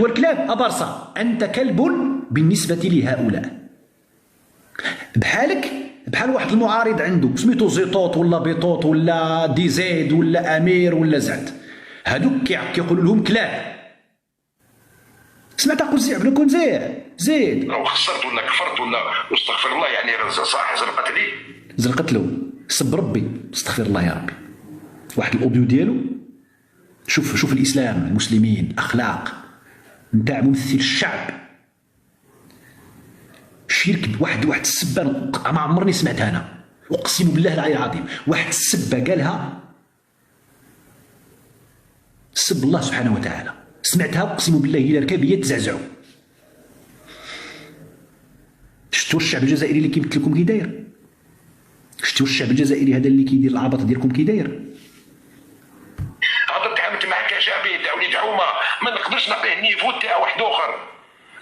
هو الكلاب أبرصة، أنت كلب بالنسبة لهؤلاء. بحالك بحال واحد المعارض عنده سميتو زيطوط ولا بيطوط ولا دي زيد ولا أمير ولا زعد، هادوك كيقولوا لهم كلاب. سمعت أقول زيع بنكون زيد لو خسرت ولا كفرت ولا استغفر الله يعني صح زرقت لي زرقت له سب ربي استغفر الله يا ربي. واحد الاوديو ديالو، شوف الاسلام المسلمين الاخلاق نتاع ممثل الشعب. شرك واحد السبه ما عمرني سمعتها انا، اقسم بالله العلي العظيم. واحد السبه قالها سب الله سبحانه وتعالى، سمعتها اقسم بالله الى ركابيه تزعزعوا. شفتوا الشعب الجزائري اللي كيمثل لكم كي داير؟ شفتوا الشعب الجزائري هذا اللي كيدير العبط ديالكم كي داير؟ هضرت تعاملت معك كشعبي دعوني دعومه ما نقدرش نعطيه النيفو تاع واحد اخر.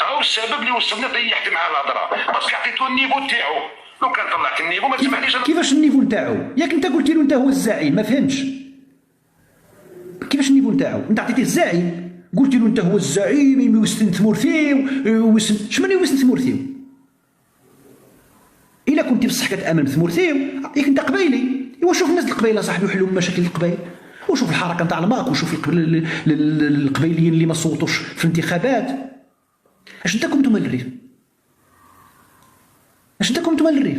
هاو السبب اللي وصلني طيحت مع الهضره باسكو عطيتو النيفو تاعو. لو كان طلعت النيفو ما تسمحليش. كيفاش النيفو نتاعو؟ ياك انت قلت له انت هو الزعيم، ما فهمتش كيفاش النيفو نتاعو. انت عطيتيه الزعيم، قلت له انت هو الزعيم يوسن ثمورثيو شمن يوسن ثمورثيو؟ الا كنتي بصح كتامن بثمورثيو ياك انت قبايلي. ايوا شوف الناس القبايله صاحبي وحلوا مشاكل القبايل، وشوف الحركه نتاع الماك، وشوف القبايليين اللي ما صوتوش في الانتخابات. اش داكم نتوما للريف؟ اش داكم نتوما للريف؟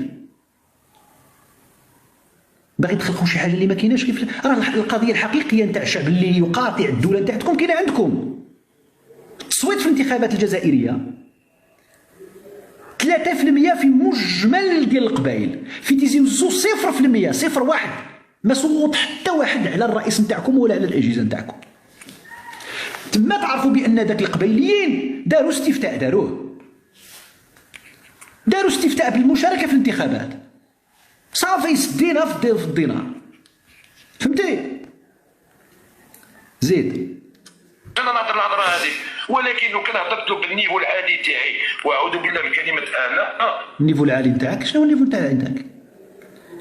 باغي تخلقوا شي حاجه اللي ما كايناش. كيف راه القضيه الحقيقيه نتاع الشعب اللي يقاطع الدوله نتاعتكم كاينه عندكم. التصويت في الانتخابات الجزائريه 3% في مجمل ديال القبائل، في تيزي وزو 0%، 0.1. ما صوت حتى واحد على الرئيس نتاعكم ولا على الاجهزه نتاعكم. تما تعرفوا بان ذاك القبائليين داروا استفتاء، داروا استفتاء بالمشاركه في الانتخابات. صافي سدينا في الدينار. فهمتي؟ زيد انا نهضر الهضره هذه، ولكن لو كان هضرت له بالنيفو العادي تاعي واعوذ بالله بكلمه انا النيفو العالي نتاعك. شنو هو النيفو نتاعك؟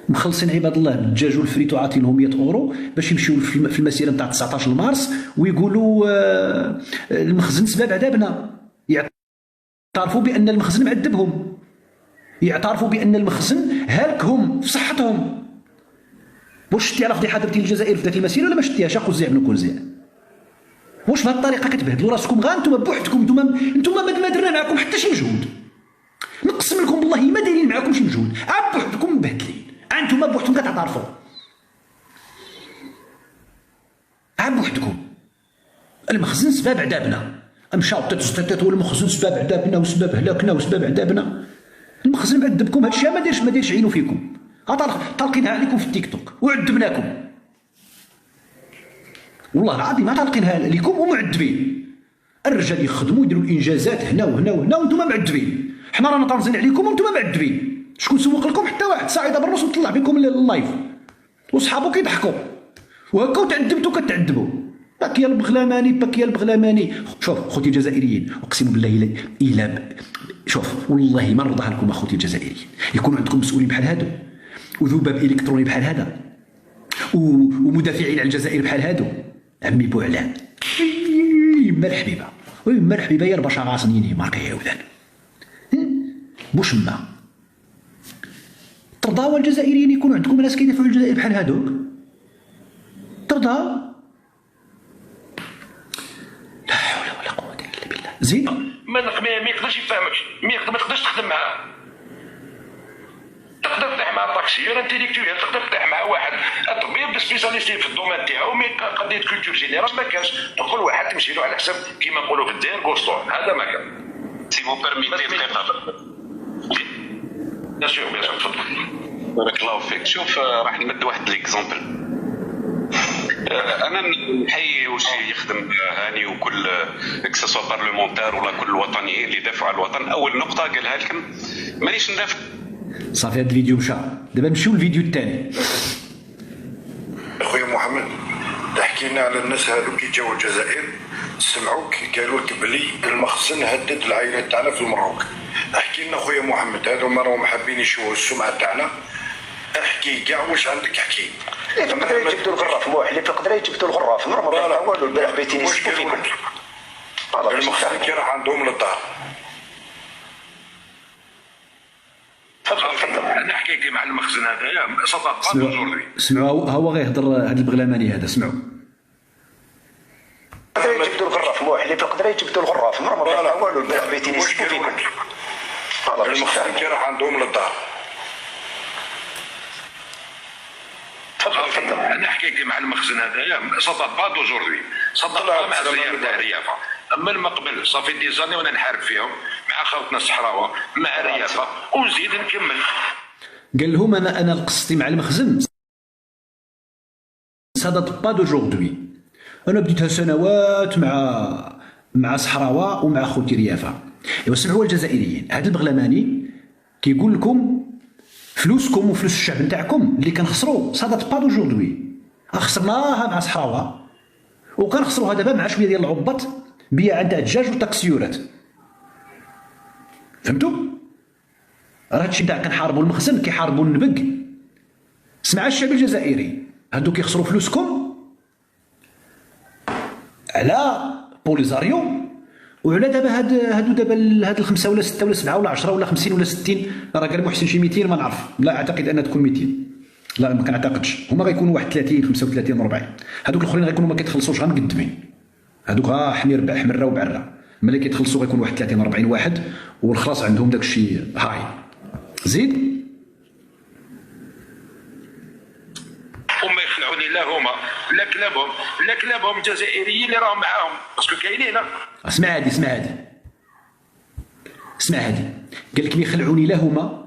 مخلصين عباد الله الدجاج والفريتو عاطينهم 100 اورو باش يمشيو في المسيره نتاع 19 مارس ويقولوا المخزن سباب عذابنا. يعترفوا بان المخزن معذبهم، يعترفوا بان المخزن هالكهم في صحتهم. واش شتي على فضيحه درتي للجزائر في ذاك المسيره ولا ما شتيهاش؟ اخو زيع بن كوزيع، واش بهذه الطريقه كتبهدلوا راسكم؟ غير انتم بوحدكم، انتم ما درنا معكم حتى شي مجهود. نقسم لكم بالله ما دايرين معكم شي مجهود، عاد بوحدكم مبهدلين. انتم بوحدكم كتعترفوا، عاد بوحدكم. المخزن سباب عذابنا، مشاو تتو المخزن سباب عذابنا وسباب هلاكنا وسباب عذابنا. المخزن معذبكم، هادشي ما دايرش عينو فيكم. طالقينها عليكم في التيك توك وعذبناكم. والله العظيم ما طالقينها عليكم ومعذبين. الرجال يخدموا يديروا الانجازات هنا وهنا وهنا وانتم معذبين. حنا رانا طانزين عليكم وانتم معذبين. شكون سوق لكم؟ حتى واحد. سعيده بالروس نطلع بكم اللايف وصحابو كيضحكوا وهكا وتعذبتوا كتعذبوا. باك يا البغلاماني، باك يا البغلاماني. شوف خوتي الجزائريين، اقسم بالله شوف والله ما نرضاها لكم اخوتي الجزائريين يكونوا عندكم مسؤولين بحال هادو وذباب الكتروني بحال هذا ومدافعين على الجزائر بحال هادو. عمي بوعلان يما الحبيبه ويما الحبيبه يا ربا شغاصنيني ماركي عاودان بوشما. ترضاو الجزائريين يكونوا عندكم ناس كيدافعوا على الجزائر بحال هادوك؟ ترضاو؟ لا حول ولا قوه الا بالله. زيد ما يقدرش يفهمك، ما تقدرش تخدم معاه. تقدر تطيح مع الطاكسيور انتيليكتويال، تقدر تطيح مع واحد طبيب سبيساليستي في الدومين تاعو، مي قضيه كولتور جينيرال ما كانش. تقول واحد تمشي له على حسب كيما نقولوا في الدين كوستور، هذا ما كان. سي مو بيرميتي دقيقه. بيان سور تفضل. بارك الله فيك. شوف راح نمد واحد ليكزومبل. انا نحيي واش يخدم هاني وكل اكسسوا بارلمونتير ولا كل الوطنيين اللي يدافعوا على الوطن. اول نقطه قالها لكم مانيش ندافع. صافي هذا الفيديو مشى، دابا نمشيو للفيديو الثاني. اخويا محمد تحكي لنا على الناس هذو كي جاوا الجزائر سمعوك قالوا لك بلي المخزن هدد العائله تاعنا في المروك. احكي لنا خويا محمد، هذوما راهم حابين يشوفوا السمعه تاعنا. احكي كاع واش عندك احكي. اللي في القدره يجبدوا الغراف موح، اللي في القدره يجبدوا الغراف. نورمال والو البارح بيتيني واش قالوا لك؟ المخزن كي راح عندهم للدار. انا حكايتي مع المخزن هذايا صدق سمعوا هو غيهضر هذا البغلاماني هذا. سمعوا قدروا يجبدوا الغراف موحلي قدروا يجبدوا الغراف مرمر ولا والو البارح بيتيني يسكتوا فيكم. المخزن كي راح عندهم للدار. انا حكايتي مع المخزن هذايا صدق با دوجوردي صدق مع الزيار تاع الريافه. اما ما قبل صافي دي زاني وانا نحارب فيهم مع خاوتنا الصحراوه مع الريافه ونزيد نكمل. قال لهم انا قصتي مع المخزن صدق با دوجوردي. انا بديتها سنوات مع صحراوه ومع خوتي ريافه. ايوا سمعوا الجزائريين، هذا البغلماني كيقول لكم فلوسكم وفلوس الشعب نتاعكم اللي كنخسروا صادت با دوجوردي، خسرناها مع صحراوه وكنخسروها دابا مع شويه ديال العبط بيع نتاع الدجاج وتاكسيورات. فهمتوا؟ راه هادشي نتاع كنحاربوا المخزن كيحاربوا النبق. سمع الشعب الجزائري، هادو كيخسروا فلوسكم على بوليزاريو وعلى دابا هادو دابا هاد الخمسه ولا سته ولا سبعه ولا 10 ولا 50 ولا 60. راه قال محسن شي 200 ما نعرف، لا اعتقد انها تكون 200، لا ما كنعتقدش. هما غيكونوا واحد 30 35 40. هادوك الاخرين غيكونوا ما كيتخلصوش غير مقدمين، هادوك حمير حمره وبعره. ملي كيتخلصوا غيكون واحد 30 40 واحد والخلاص عندهم داك الشيء هاي. زيد هما يخلعوني لا هما لا كلابهم الجزائريين اللي راهم معاهم باسكو كاينين. اسمع هادي قال لك يخلعوني لا هما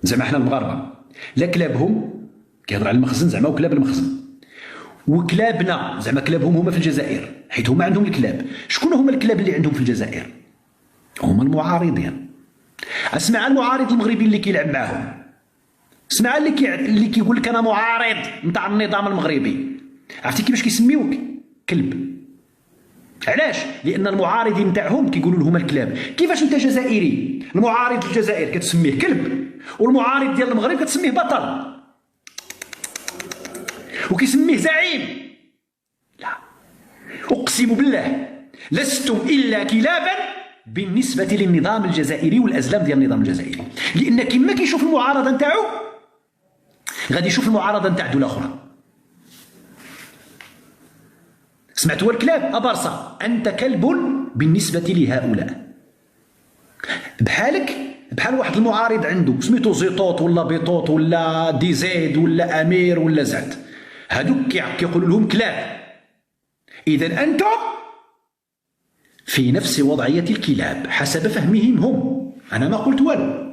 زعما حنا المغاربه لا كلابهم، كيهضر على المخزن زعما وكلاب المخزن، وكلابنا زعما كلابهم هما في الجزائر حيت هما عندهم الكلاب. شكون هما الكلاب اللي عندهم في الجزائر؟ هما المعارضين. اسمع المعارض المغربي اللي كيلعب معاهم، اسمع اللي كيقول لك انا معارض نتاع النظام المغربي. عرفتي كيفاش كيسميوك؟ كلب. علاش؟ لان المعارضين نتاعهم كيقولوا لهم الكلاب. كيفاش انت جزائري المعارض الجزائر كتسميه كلب والمعارض ديال المغرب كتسميه بطل وكيسميه زعيم؟ لا، اقسم بالله لستم الا كلابا بالنسبه للنظام الجزائري والازلام ديال النظام الجزائري. لان كما كيشوف المعارضه نتاعو غادي يشوف المعارضه نتاع دوله اخرى. سمعتوا الكلاب؟ أبرصة أنت كلب بالنسبة لهؤلاء. بحال واحد المعارض عنده سميتو زيطوط ولا بيطوط ولا ديزيد ولا أمير ولا زاد، هادوك كيقولوا لهم كلاب. إذا أنتم في نفس وضعية الكلاب حسب فهمهم هم، أنا ما قلت والو.